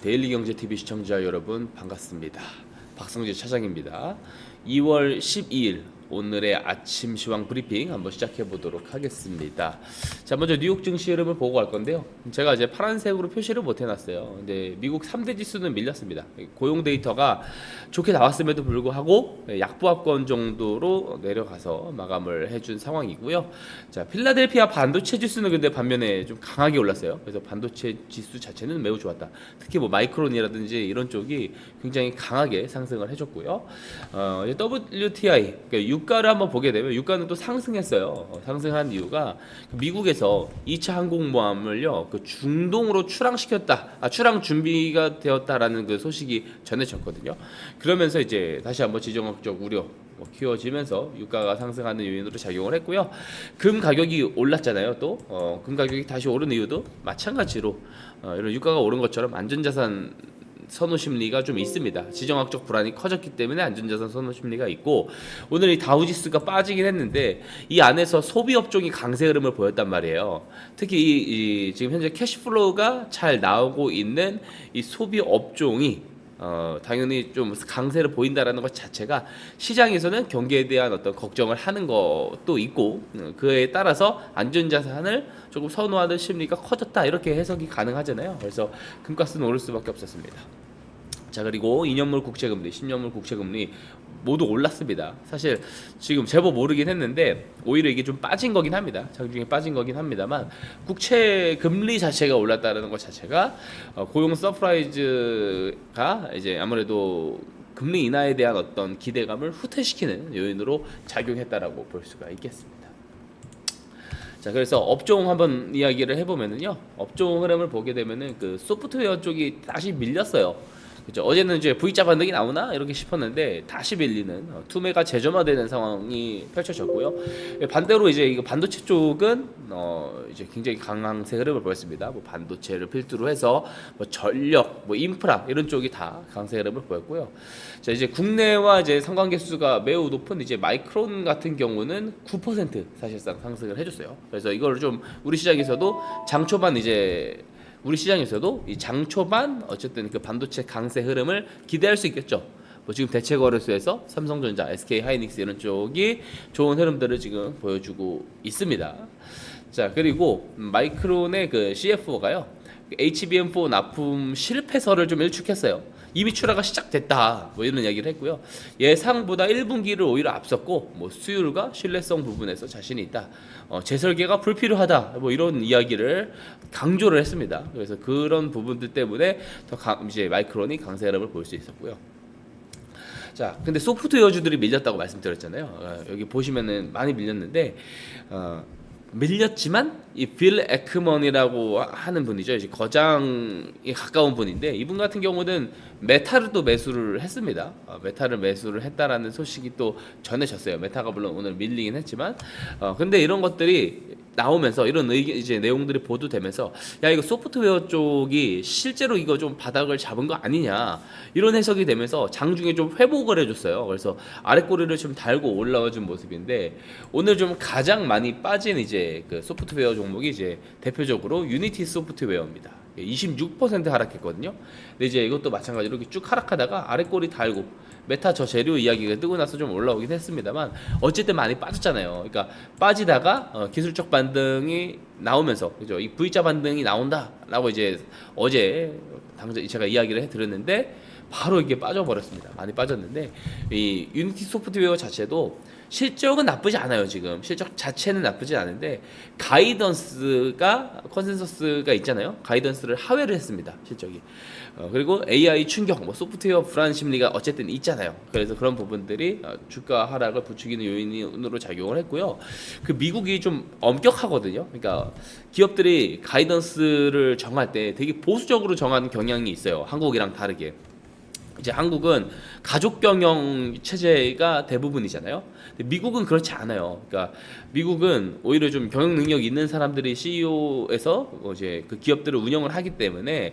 데일리경제TV 시청자 여러분 반갑습니다. 박성재 차장입니다. 2월 12일 오늘의 아침 시황 브리핑 한번 시작해 보도록 하겠습니다. 자, 먼저 뉴욕 증시 흐름을 보고 갈 건데요. 제가 이제 파란색으로 표시를 못 해놨어요. 근데 미국 3대 지수는 밀렸습니다. 고용 데이터가 좋게 나왔음에도 불구하고 약보합권 정도로 내려가서 마감을 해준 상황이고요. 자, 필라델피아 반도체 지수는 근데 반면에 좀 강하게 올랐어요. 그래서 반도체 지수 자체는 매우 좋았다. 특히 뭐 마이크론이라든지 이런 쪽이 굉장히 강하게 상승을 해줬고요. WTI, 그러니까 유가를 한번 보게 되면 유가는 또 상승했어요. 상승한 이유가 미국에서 2차 항공모함을요 그 중동으로 출항시켰다, 출항 준비가 되었다라는 그 소식이 전해졌거든요. 그러면서 이제 다시 한번 지정학적 우려 키워지면서 유가가 상승하는 요인으로 작용을 했고요. 금 가격이 올랐잖아요. 또 금 가격이 다시 오른 이유도 마찬가지로 이런 유가가 오른 것처럼 안전자산 선호 심리가 좀 있습니다. 지정학적 불안이 커졌기 때문에 안전자산 선호 심리가 있고, 오늘 이 다우지수가 빠지긴 했는데 이 안에서 소비 업종이 강세 흐름을 보였단 말이에요. 특히 이 지금 현재 캐시플로우가 잘 나오고 있는 이 소비 업종이 당연히 좀 강세를 보인다라는 것 자체가 시장에서는 경기에 대한 어떤 걱정을 하는 것도 있고, 그에 따라서 안전자산을 조금 선호하는 심리가 커졌다, 이렇게 해석이 가능하잖아요. 그래서 금값은 오를 수밖에 없었습니다. 자, 그리고 2년물 국채금리, 10년물 국채금리 모두 올랐습니다. 사실 지금 제법 오르긴 했는데 오히려 이게 좀 빠진 거긴 합니다. 장중에 빠진 거긴 합니다만, 국채 금리 자체가 올랐다는 것 자체가 고용 서프라이즈가 이제 아무래도 금리 인하에 대한 어떤 기대감을 후퇴시키는 요인으로 작용했다라고 볼 수가 있겠습니다. 자, 그래서 업종 한번 이야기를 해보면은요, 업종 흐름을 보게 되면은 그 소프트웨어 쪽이 다시 밀렸어요. 그죠? 어제는 이제 V자 반등이 나오나 이렇게 싶었는데 다시 밀리는, 투매가 재점화되는 상황이 펼쳐졌고요. 반대로 이제 이거 반도체 쪽은 이제 굉장히 강세 흐름을 보였습니다. 뭐 반도체를 필두로 해서 뭐 전력, 뭐 인프라 이런 쪽이 다 강세 흐름을 보였고요. 자, 이제 국내와 이제 상관계 수가 매우 높은 이제 마이크론 같은 경우는 9% 사실상 상승을 해줬어요. 그래서 이걸 좀 우리 시장에서도 장 초반 이제 우리 시장에서도 이 장 초반 어쨌든 그 반도체 강세 흐름을 기대할 수 있겠죠. 뭐 지금 대체 거래소에서 삼성전자, SK 하이닉스 이런 쪽이 좋은 흐름들을 지금 보여주고 있습니다. 자, 그리고 마이크론의 그 CFO가요, HBM4 납품 실패설을 좀 일축했어요. 이미 출하가 시작됐다, 뭐 이런 이야기를 했고요. 예상보다 1분기를 오히려 앞섰고, 뭐 수율과 신뢰성 부분에서 자신이 있다, 재설계가 불필요하다, 뭐 이런 이야기를 강조를 했습니다. 그래서 그런 부분들 때문에 이제 마이크론이 강세 흐름을 볼 수 있었고요. 자, 근데 소프트웨어주들이 밀렸다고 말씀드렸잖아요. 여기 보시면은 많이 밀렸는데, 밀렸지만 이 빌 에크먼이라고 하는 분이죠. 이제 거장에 가까운 분인데, 이분 같은 경우는 메타를 또 매수를 했습니다. 메타를 매수를 했다라는 소식이 또 전해졌어요. 메타가 물론 오늘 밀리긴 했지만, 근데 이런 것들이 나오면서, 이런 이제 내용들이 보도되면서, 야, 이거 소프트웨어 쪽이 실제로 이거 좀 바닥을 잡은 거 아니냐, 이런 해석이 되면서 장중에 좀 회복을 해줬어요. 그래서 아랫꼬리를 좀 달고 올라와준 모습인데, 오늘 좀 가장 많이 빠진 이제 그 소프트웨어 종목이 이제 대표적으로 유니티 소프트웨어입니다. 26% 하락했거든요. 근데 이제 이것도 마찬가지로 이렇게 쭉 하락하다가 아랫꼬리 달고 메타 저 재료 이야기가 뜨고 나서 좀 올라오긴 했습니다만, 어쨌든 많이 빠졌잖아요. 그러니까 빠지다가 기술적 반등이 나오면서, 그죠? 이 V자 반등이 나온다라고 이제 어제 당장 제가 이야기를 해드렸는데 바로 이게 빠져버렸습니다. 많이 빠졌는데, 이 유니티 소프트웨어 자체도 실적은 나쁘지 않아요. 지금 실적 자체는 나쁘지 않은데 가이던스가, 컨센서스가 있잖아요. 가이던스를 하회를 했습니다. 실적이. 그리고 AI 충격, 뭐 소프트웨어 불안 심리가 어쨌든 있잖아요. 그래서 그런 부분들이 주가 하락을 부추기는 요인으로 작용을 했고요. 그 미국이 좀 엄격하거든요. 그러니까 기업들이 가이던스를 정할 때 되게 보수적으로 정하는 경향이 있어요. 한국이랑 다르게. 이제 한국은 가족 경영 체제가 대부분이잖아요. 근데 미국은 그렇지 않아요. 그러니까 미국은 오히려 좀 경영 능력 있는 사람들이 CEO에서 이제 그 기업들을 운영을 하기 때문에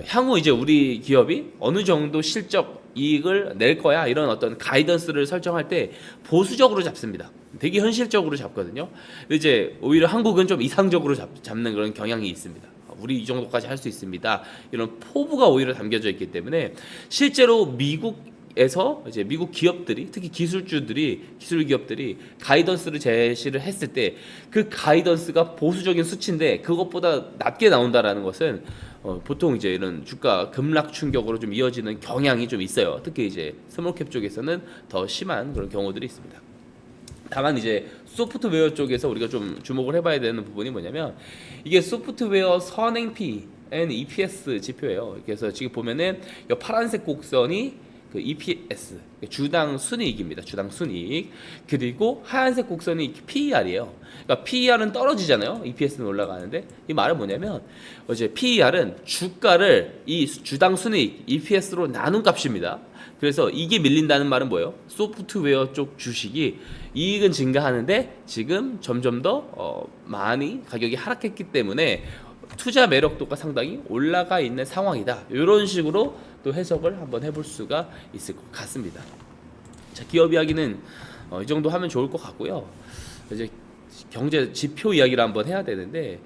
향후 이제 우리 기업이 어느 정도 실적 이익을 낼 거야, 이런 어떤 가이던스를 설정할 때 보수적으로 잡습니다. 되게 현실적으로 잡거든요. 근데 이제 오히려 한국은 좀 이상적으로 잡는 그런 경향이 있습니다. 우리 이 정도까지 할 수 있습니다. 이런 포부가 오히려 담겨져 있기 때문에 실제로 미국에서 이제 미국 기업들이 특히 기술 기업들이 가이던스를 제시를 했을 때 그 가이던스가 보수적인 수치인데 그것보다 낮게 나온다라는 것은 보통 이제 이런 주가 급락 충격으로 좀 이어지는 경향이 좀 있어요. 특히 이제 스몰캡 쪽에서는 더 심한 그런 경우들이 있습니다. 다만 이제 소프트웨어 쪽에서 우리가 좀 주목을 해봐야 되는 부분이 뭐냐면 이게 소프트웨어 선행P and EPS 지표예요. 그래서 지금 보면은 이 파란색 곡선이 그 EPS 주당 순이익입니다. 주당 순이익. 그리고 하얀색 곡선이 PER이에요. 그러니까 PER은 떨어지잖아요. EPS는 올라가는데 이 말은 뭐냐면 이제 PER은 주가를 이 주당 순이익 EPS로 나눈 값입니다. 그래서 이게 밀린다는 말은 뭐예요? 소프트웨어 쪽 주식이 이익은 증가하는데 지금 점점 더 많이 가격이 하락했기 때문에 투자 매력도가 상당히 올라가 있는 상황이다. 이런 식으로 또 해석을 한번 해볼 수가 있을 것 같습니다. 자, 기업 이야기는 이 정도 하면 좋을 것 같고요. 이제 경제 지표 이야기를 한번 해야 되는데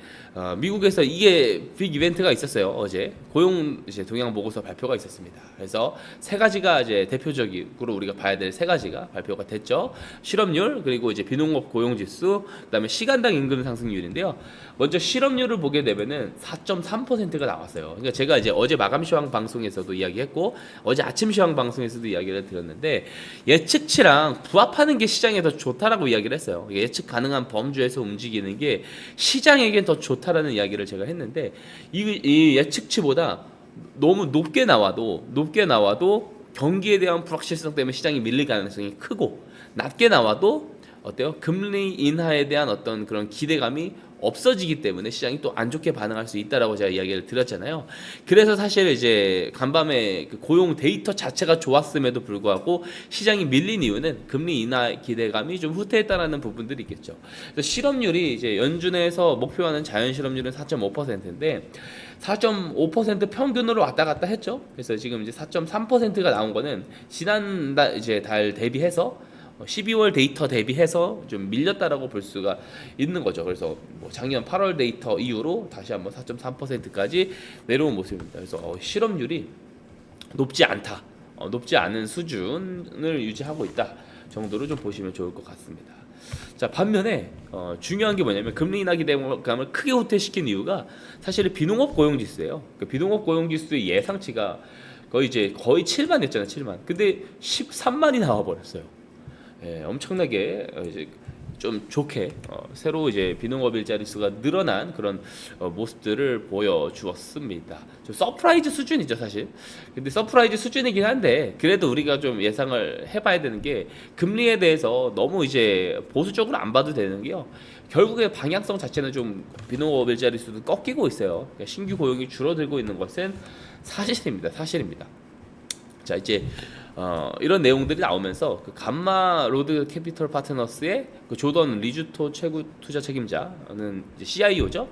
미국에서 이게 빅 이벤트가 있었어요. 어제 고용 이제 동향 보고서 발표가 있었습니다. 그래서 세 가지가 이제 대표적으로 우리가 봐야 될 세 가지가 발표가 됐죠. 실업률 그리고 이제 비농업 고용 지수 그다음에 시간당 임금 상승률인데요. 먼저 실업률을 보게 되면은 4.3%가 나왔어요. 그러니까 제가 이제 어제 마감 시황 방송에서도 이야기했고 어제 아침 시황 방송에서도 이야기를 드렸는데 예측치랑 부합하는 게 시장에 더 좋다라고 이야기를 했어요. 예측 가능한 범주에서 움직이는 게 시장에겐 더 좋다라는 이야기를 제가 했는데 이 예측치보다 너무 높게 나와도 경기에 대한 불확실성 때문에 시장이 밀릴 가능성이 크고 낮게 나와도 어때요? 금리 인하에 대한 어떤 그런 기대감이 없어지기 때문에 시장이 또 안 좋게 반응할 수 있다라고 제가 이야기를 드렸잖아요. 그래서 사실 이제 간밤에 그 고용 데이터 자체가 좋았음에도 불구하고 시장이 밀린 이유는 금리 인하 기대감이 좀 후퇴했다라는 부분들이 있겠죠. 그래서 실업률이 이제 연준에서 목표하는 자연 실업률은 4.5%인데 4.5% 평균으로 왔다 갔다 했죠. 그래서 지금 이제 4.3%가 나온 거는 지난달 이제 달 대비해서 12월 데이터 대비해서 좀 밀렸다라고 볼 수가 있는 거죠. 그래서 뭐 작년 8월 데이터 이후로 다시 한번 4.3%까지 내려온 모습입니다. 그래서 실업률이 높지 않다, 높지 않은 수준을 유지하고 있다 정도로 좀 보시면 좋을 것 같습니다. 자, 반면에 중요한 게 뭐냐면 금리 인하 기대감을 크게 후퇴시킨 이유가 사실 비농업 고용지수예요. 그 비농업 고용지수의 예상치가 거의 7만이었잖아요. 7만. 근데 13만이 나와 버렸어요. 예, 엄청나게 이제 좀 좋게 새로 이제 비농업 일자리 수가 늘어난 그런 모습들을 보여주었습니다. 좀 서프라이즈 수준이죠 사실. 근데 서프라이즈 수준이긴 한데 그래도 우리가 좀 예상을 해봐야 되는 게 금리에 대해서 너무 이제 보수적으로 안 봐도 되는 게요. 결국에 방향성 자체는 좀 비농업 일자리 수도 꺾이고 있어요. 그러니까 신규 고용이 줄어들고 있는 것은 사실입니다. 자, 이제 이런 내용들이 나오면서 그 감마 로드 캐피털 파트너스의 그 조던 리주토 최고 투자 책임자는 이제 CIO죠.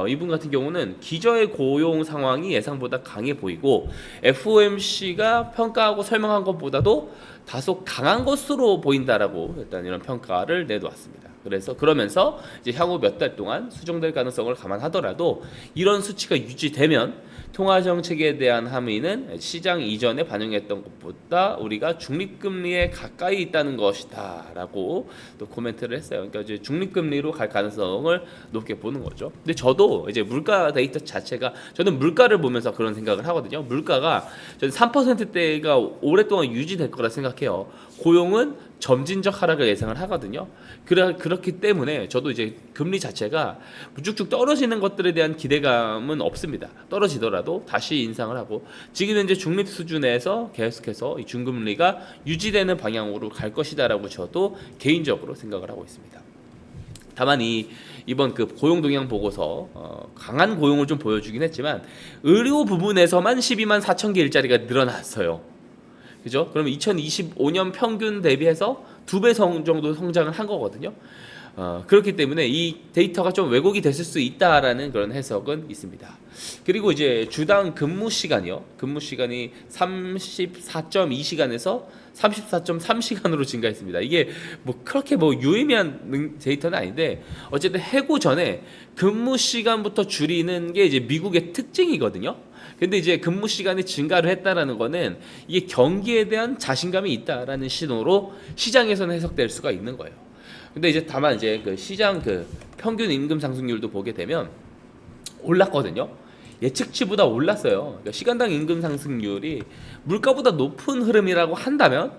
이분 같은 경우는 기저의 고용 상황이 예상보다 강해 보이고 FOMC가 평가하고 설명한 것보다도 다소 강한 것으로 보인다라고 일단 이런 평가를 내놓았습니다. 그러면서 이제 향후 몇 달 동안 수정될 가능성을 감안하더라도 이런 수치가 유지되면 통화 정책에 대한 함의는 시장 이전에 반영했던 것보다 우리가 중립금리에 가까이 있다는 것이다라고 또 코멘트를 했어요. 그러니까 이제 중립금리로 갈 가능성을 높게 보는 거죠. 근데 저도 이제 물가 데이터 자체가 저는 물가를 보면서 그런 생각을 하거든요. 물가가 저는 3%대가 오랫동안 유지될 거라 생각해요. 고용은 점진적 하락을 예상을 하거든요. 그렇기 때문에 저도 이제 금리 자체가 쭉쭉 떨어지는 것들에 대한 기대감은 없습니다. 떨어지더라도 다시 인상을 하고 지금 현재 중립 수준에서 계속해서 이 중금리가 유지되는 방향으로 갈 것이다라고 저도 개인적으로 생각을 하고 있습니다. 다만 이번 그 고용 동향 보고서 강한 고용을 좀 보여주긴 했지만 의료 부분에서만 12만 4천 개 일자리가 늘어났어요. 그죠? 그러면 2025년 평균 대비해서 2배 정도 성장을 한 거거든요. 그렇기 때문에 이 데이터가 좀 왜곡이 됐을 수 있다라는 그런 해석은 있습니다. 그리고 이제 주당 근무 시간이요. 근무 시간이 34.2시간에서 34.3시간으로 증가했습니다. 이게 뭐 그렇게 뭐 유의미한 데이터는 아닌데 어쨌든 해고 전에 근무 시간부터 줄이는 게 이제 미국의 특징이거든요. 근데 이제 근무 시간이 증가를 했다라는 거는 이게 경기에 대한 자신감이 있다라는 신호로 시장에서는 해석될 수가 있는 거예요. 근데 이제 다만 이제 그 시장 그 평균 임금 상승률도 보게 되면 올랐거든요. 예측치보다 올랐어요. 그러니까 시간당 임금 상승률이 물가보다 높은 흐름이라고 한다면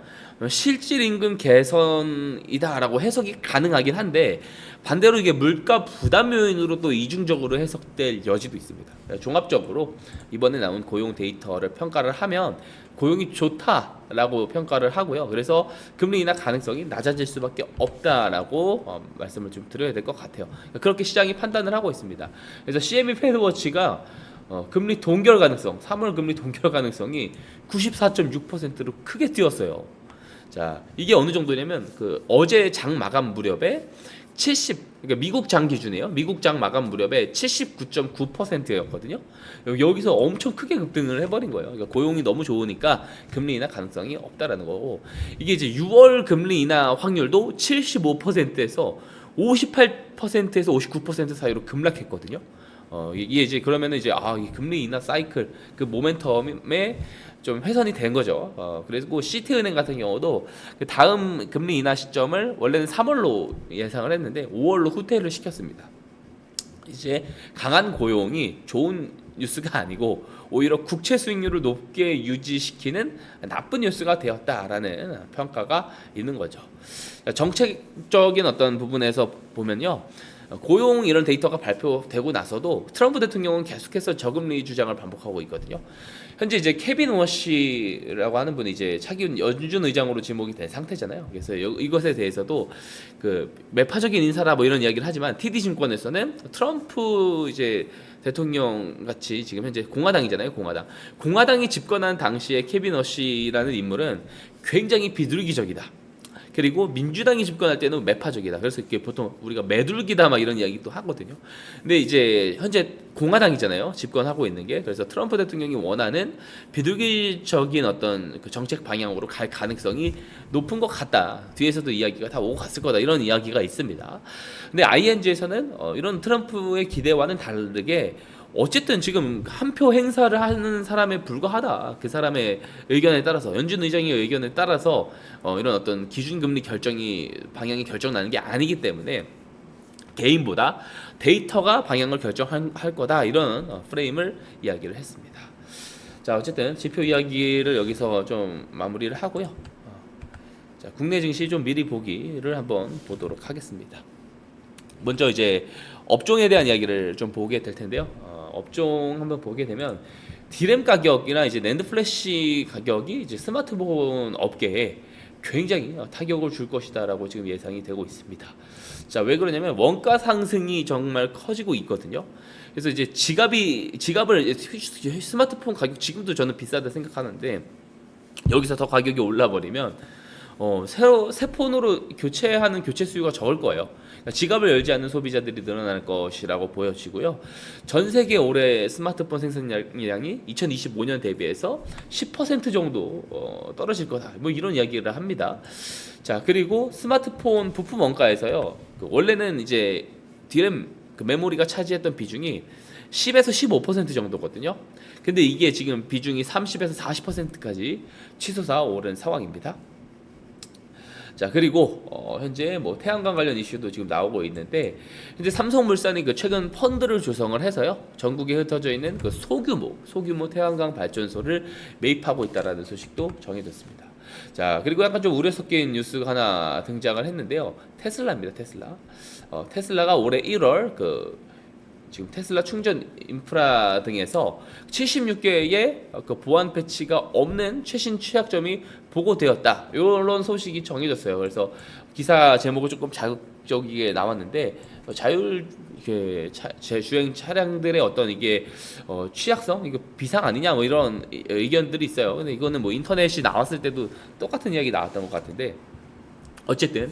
실질 임금 개선이다라고 해석이 가능하긴 한데 반대로 이게 물가 부담 요인으로 또 이중적으로 해석될 여지도 있습니다. 종합적으로 이번에 나온 고용 데이터를 평가를 하면 고용이 좋다라고 평가를 하고요. 그래서 금리 인하 가능성이 낮아질 수밖에 없다라고 말씀을 좀 드려야 될 것 같아요. 그렇게 시장이 판단을 하고 있습니다. 그래서 CME 패드워치가 금리 동결 가능성, 3월 금리 동결 가능성이 94.6%로 크게 뛰었어요. 자, 이게 어느 정도냐면 그 어제 장 마감 무렵에 그러니까 미국 장 기준이에요. 미국 장 마감 무렵에 79.9%였거든요. 여기서 엄청 크게 급등을 해버린 거예요. 그러니까 고용이 너무 좋으니까 금리 인하 가능성이 없다라는 거고, 이게 이제 6월 금리 인하 확률도 75%에서 58%에서 59% 사이로 급락했거든요. 이게 이제 그러면은 이제 이 금리 인하 사이클 그 모멘텀에 좀 훼손이 된 거죠. 그리고 시티은행 같은 경우도 그 다음 금리 인하 시점을 원래는 3월로 예상을 했는데 5월로 후퇴를 시켰습니다. 이제 강한 고용이 좋은 뉴스가 아니고 오히려 국채 수익률을 높게 유지시키는 나쁜 뉴스가 되었다라는 평가가 있는 거죠. 정책적인 어떤 부분에서 보면요, 고용 이런 데이터가 발표되고 나서도 트럼프 대통령은 계속해서 저금리 주장을 반복하고 있거든요. 현재 이제 케빈 워시라고 하는 분이 이제 차기 연준 의장으로 지목이 된 상태잖아요. 그래서 이것에 대해서도 그 매파적인 인사라 뭐 이런 이야기를 하지만 TD 증권에서는 트럼프 이제 대통령 같이 지금 현재 공화당이잖아요. 공화당이 집권한 당시에 케빈 워시라는 인물은 굉장히 비둘기적이다. 그리고 민주당이 집권할 때는 매파적이다. 그래서 이렇게 보통 우리가 매둘기다 막 이런 이야기도 하거든요. 근데 이제 현재 공화당이잖아요. 집권하고 있는 게. 그래서 트럼프 대통령이 원하는 비둘기적인 어떤 그 정책 방향으로 갈 가능성이 높은 것 같다. 뒤에서도 이야기가 다 오고 갔을 거다. 이런 이야기가 있습니다. 근데 ING에서는 이런 트럼프의 기대와는 다르게 어쨌든 지금 한 표 행사를 하는 사람에 불과하다. 그 사람의 의견에 따라서, 연준 의장의 의견에 따라서 이런 어떤 기준금리 방향이 결정나는 게 아니기 때문에 개인보다 데이터가 방향을 결정할 거다. 이런 프레임을 이야기를 했습니다. 자, 어쨌든 지표 이야기를 여기서 좀 마무리를 하고요. 자, 국내 증시 좀 미리 보기를 한번 보도록 하겠습니다. 먼저 이제 업종에 대한 이야기를 좀 보게 될 텐데요. 업종 한번 보게 되면 디램 가격이나 이제 낸드 플래시 가격이 이제 스마트폰 업계에 굉장히 타격을 줄 것이다라고 지금 예상이 되고 있습니다. 자, 왜 그러냐면 원가 상승이 정말 커지고 있거든요. 그래서 이제 지갑을 스마트폰 가격 지금도 저는 비싸다 생각하는데 여기서 더 가격이 올라 버리면 새 폰으로 교체하는 교체 수요가 적을 거예요. 그러니까 지갑을 열지 않는 소비자들이 늘어날 것이라고 보여지고요. 전 세계 올해 스마트폰 생산량이 2025년 대비해서 10% 정도 떨어질 거다. 뭐 이런 이야기를 합니다. 자, 그리고 스마트폰 부품 원가에서요. 원래는 이제 DRAM 그 메모리가 차지했던 비중이 10에서 15% 정도거든요. 근데 이게 지금 비중이 30에서 40%까지 치솟아 오른 상황입니다. 자, 그리고 현재 뭐 태양광 관련 이슈도 지금 나오고 있는데 현재 삼성물산이 그 최근 펀드를 조성을 해서요, 전국에 흩어져 있는 그 소규모 태양광 발전소를 매입하고 있다라는 소식도 정해졌습니다. 자, 그리고 약간 좀 우려 섞인 뉴스가 하나 등장을 했는데요. 테슬라입니다. 테슬라가 올해 1월 지금 테슬라 충전 인프라 등에서 76개의 그 보안 패치가 없는 최신 취약점이 보고되었다. 이런 소식이 정해졌어요. 그래서 기사 제목은 조금 자극적이게 나왔는데 주행 차량들의 어떤 이게 취약성, 이거 비상 아니냐 뭐 이런 의견들이 있어요. 근데 이거는 뭐 인터넷이 나왔을 때도 똑같은 이야기 나왔던 것 같은데 어쨌든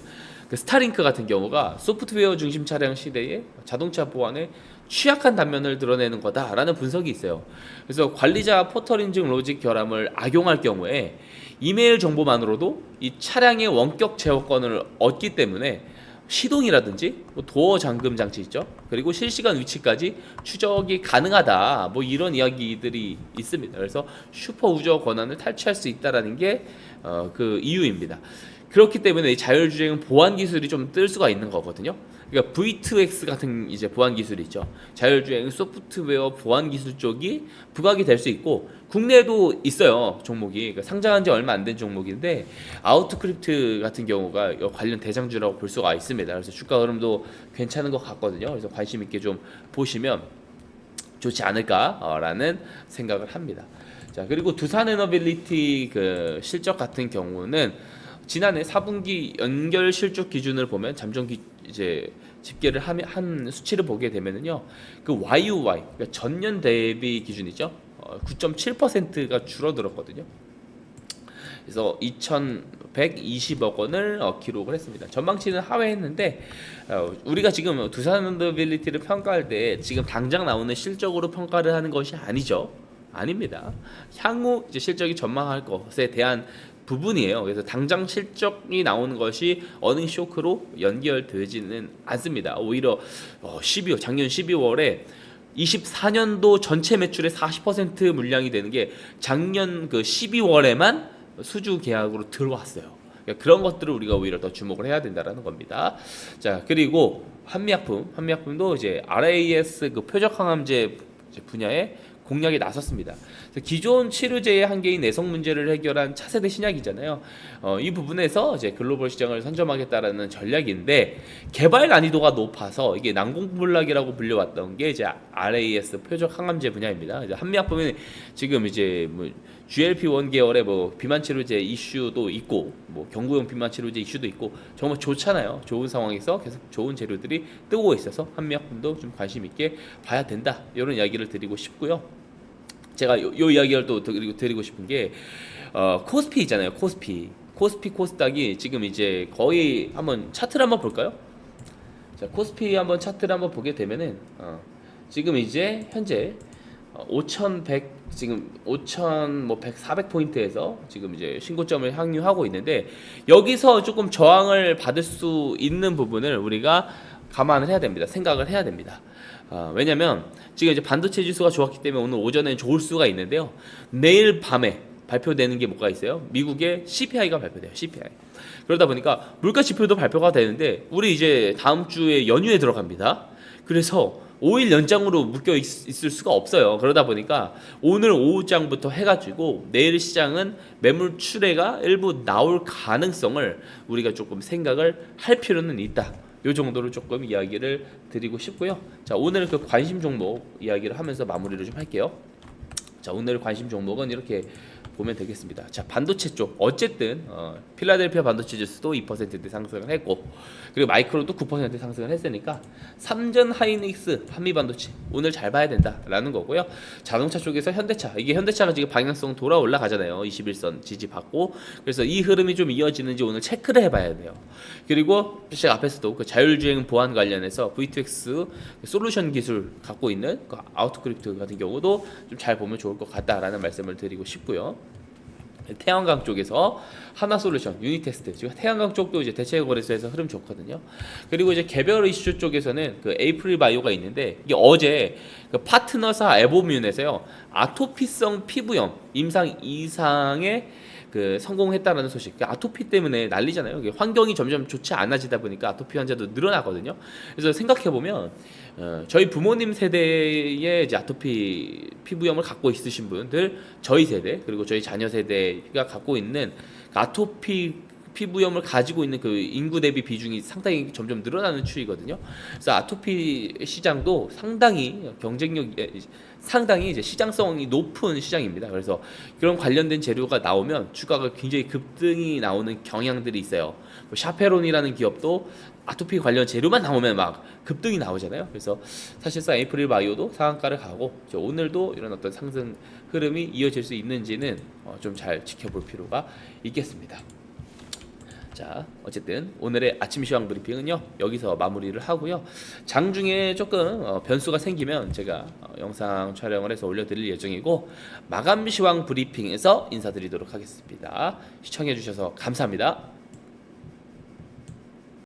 그 스타링크 같은 경우가 소프트웨어 중심 차량 시대에 자동차 보안에 취약한 단면을 드러내는 거다라는 분석이 있어요. 그래서 관리자 포털 인증 로직 결함을 악용할 경우에 이메일 정보만으로도 이 차량의 원격 제어권을 얻기 때문에 시동이라든지 뭐 도어 잠금 장치 있죠. 그리고 실시간 위치까지 추적이 가능하다. 뭐 이런 이야기들이 있습니다. 그래서 슈퍼 우저 권한을 탈취할 수 있다라는 게 그 이유입니다. 그렇기 때문에 이 자율주행 보안 기술이 좀 뜰 수가 있는 거거든요. 그러니까 V2X 같은 이제 보안 기술이 있죠. 자율주행 소프트웨어 보안 기술 쪽이 부각이 될 수 있고 국내에도 있어요. 종목이 그러니까 상장한 지 얼마 안 된 종목인데 아우토크립트 같은 경우가 관련 대장주라고 볼 수가 있습니다. 그래서 주가 흐름도 괜찮은 것 같거든요. 그래서 관심 있게 좀 보시면 좋지 않을까라는 생각을 합니다. 자, 그리고 두산에너빌리티 그 실적 같은 경우는 지난해 4분기 연결 실적 기준을 보면 이제 집계를 한 수치를 보게 되면은요, 그 YOY 그러니까 전년 대비 기준이죠, 9.7%가 줄어들었거든요. 그래서 2,120억 원을 기록을 했습니다. 전망치는 하회했는데 우리가 지금 두산에너빌리티를 평가할 때 지금 당장 나오는 실적으로 평가를 하는 것이 아니죠. 아닙니다. 향후 이제 실적이 전망할 것에 대한 부분이에요. 그래서 당장 실적이 나오는 것이 어닝 쇼크로 연결되지는 않습니다. 오히려 작년 12월에 24년도 전체 매출의 40% 물량이 되는 게 작년 그 12월에만 수주 계약으로 들어왔어요. 그러니까 그런 것들을 우리가 오히려 더 주목을 해야 된다라는 겁니다. 자, 그리고 한미약품도 이제 RAS 그 표적 항암제 분야에 공략에 나섰습니다. 기존 치료제의 한계인 내성 문제를 해결한 차세대 신약이잖아요. 이 부분에서 이제 글로벌 시장을 선점하겠다라는 전략인데 개발 난이도가 높아서 이게 난공불락이라고 불려왔던 게 이제 RAS 표적 항암제 분야입니다. 이제 한미약품은 지금 이제 뭐 GLP-1 계열의 뭐 비만 치료제 이슈도 있고 뭐 경구용 비만 치료제 이슈도 있고 정말 좋잖아요. 좋은 상황에서 계속 좋은 재료들이 뜨고 있어서 한미약품도 좀 관심 있게 봐야 된다. 이런 이야기를 드리고 싶고요. 제가 요 이야기를 또 드리고 싶은 게 코스피 있잖아요. 코스닥이 지금 이제 거의 한번 차트를 한번 볼까요? 자, 코스피 한번 차트를 한번 보게 되면은 지금 이제 현재 5,100 지금 5,100 400포인트에서 지금 이제 신고점을 향유하고 있는데 여기서 조금 저항을 받을 수 있는 부분을 우리가 감안을 해야 됩니다. 생각을 해야 됩니다. 왜냐면 지금 이제 반도체 지수가 좋았기 때문에 오늘 오전에는 좋을 수가 있는데요. 내일 밤에 발표되는 게 뭐가 있어요? 미국의 CPI가 발표돼요. CPI. 그러다 보니까 물가 지표도 발표가 되는데 우리 이제 다음 주에 연휴에 들어갑니다. 그래서 5일 연장으로 묶여 있을 수가 없어요. 그러다 보니까 오늘 오후장부터 해가지고 내일 시장은 매물 출회가 일부 나올 가능성을 우리가 조금 생각을 할 필요는 있다. 요 정도로 조금 이야기를 드리고 싶고요. 자, 오늘 그 관심 종목 이야기를 하면서 마무리를 좀 할게요. 자, 오늘 관심 종목은 이렇게 보면 되겠습니다. 자, 반도체 쪽 어쨌든 필라델피아 반도체 지수도 2%대 상승을 했고 그리고 마이크론도 9% 상승을 했으니까 삼전 하이닉스 한미 반도체 오늘 잘 봐야 된다라는 거고요. 자동차 쪽에서 현대차가 지금 방향성 돌아 올라가잖아요. 21선 지지 받고 그래서 이 흐름이 좀 이어지는지 오늘 체크를 해봐야 돼요. 그리고 제가 앞에서도 그 자율주행 보안 관련해서 V2X 솔루션 기술 갖고 있는 그 아우토크립트 같은 경우도 좀 잘 보면 좋을 것 같다라는 말씀을 드리고 싶고요. 태양광 쪽에서 하나솔루션, 유니테스트, 지금 태양광 쪽도 이제 대체 거래소에서 흐름 좋거든요. 그리고 이제 개별 이슈 쪽에서는 그 에이프릴 바이오가 있는데 이게 어제 그 파트너사 에보뮌에서요 아토피성 피부염 임상 이상의 그 성공했다라는 소식. 그 아토피 때문에 난리잖아요. 환경이 점점 좋지 않아지다 보니까 아토피 환자도 늘어나거든요. 그래서 생각해 보면 저희 부모님 세대의 이제 아토피 피부염을 갖고 있으신 분들, 저희 세대 그리고 저희 자녀 세대가 갖고 있는 아토피 피부염을 가지고 있는 그 인구 대비 비중이 상당히 점점 늘어나는 추이거든요. 그래서 아토피 시장도 상당히 상당히 이제 시장성이 높은 시장입니다. 그래서 그런 관련된 재료가 나오면 주가가 굉장히 급등이 나오는 경향들이 있어요. 뭐 샤페론이라는 기업도 아토피 관련 재료만 나오면 막 급등이 나오잖아요. 그래서 사실상 에이프릴 바이오도 상한가를 가고 오늘도 이런 어떤 상승 흐름이 이어질 수 있는지는 좀 잘 지켜볼 필요가 있겠습니다. 자, 어쨌든 오늘의 아침 시황 브리핑은요 여기서 마무리를 하고요. 장중에 조금 변수가 생기면 제가 영상 촬영을 해서 올려드릴 예정이고 마감 시황 브리핑에서 인사드리도록 하겠습니다. 시청해주셔서 감사합니다.